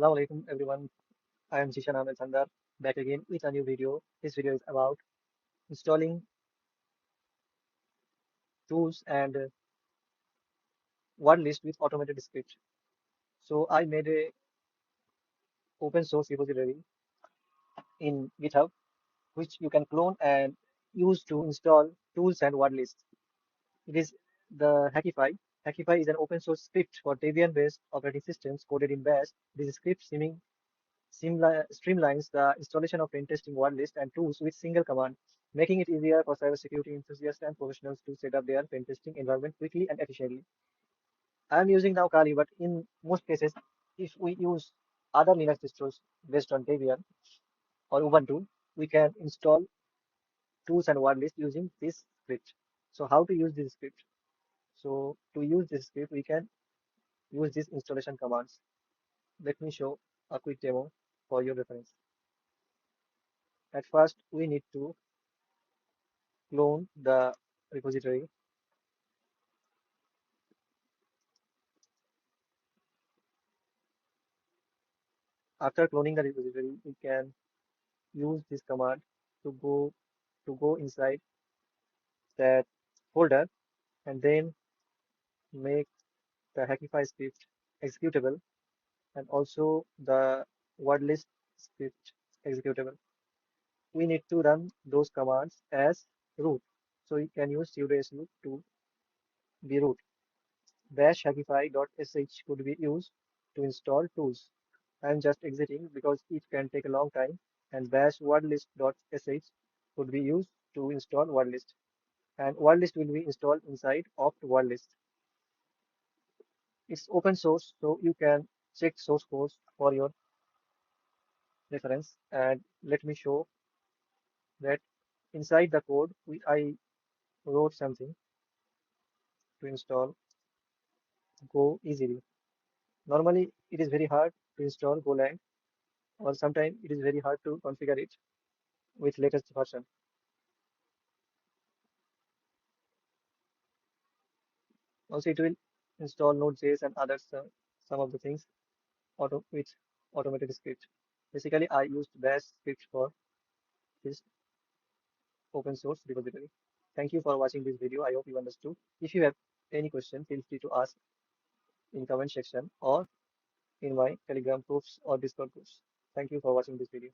Assalamu alaikum everyone. I am Jishan Ahmed Sandar back again with a new video. This video is about installing tools and word list with automated script. So I made a open source repository in GitHub which you can clone and use to install tools and word lists. It is the Hackify. Hackify is an open source script for Debian-based operating systems coded in Bash. This script streamlines the installation of Pentesting word list and tools with single command, making it easier for cybersecurity enthusiasts and professionals to set up their pentesting environment quickly and efficiently. I am using now Kali, but in most cases, if we use other Linux distros based on Debian or Ubuntu, we can install tools and word list using this script. So how to use this script? So to use this script, we can use these installation commands. Let me show a quick demo for your reference. At first, we need to clone the repository. After cloning the repository, we can use this command to go inside that folder and then make the Hackify script executable and also the word list script executable. We need to run those commands as root. So you can use sudo su to be root. Bash hackify.sh could be used to install tools. I'm just exiting because it can take a long time, and bash wordlist.sh could be used to install wordlist. And wordlist will be installed inside of wordlist. It's open source, so you can check source codes for your reference. And let me show that inside the code, I wrote something to install Go easily. Normally, it is very hard to install Golang, or sometimes it is very hard to configure it with latest version. Also, it will install Node.js and others, some of the things with automated script. Basically, I used Bash script for this open source repository. Thank you for watching this video. I hope you understood. If you have any question, feel free to ask in comment section or in my Telegram groups or Discord groups. Thank you for watching this video.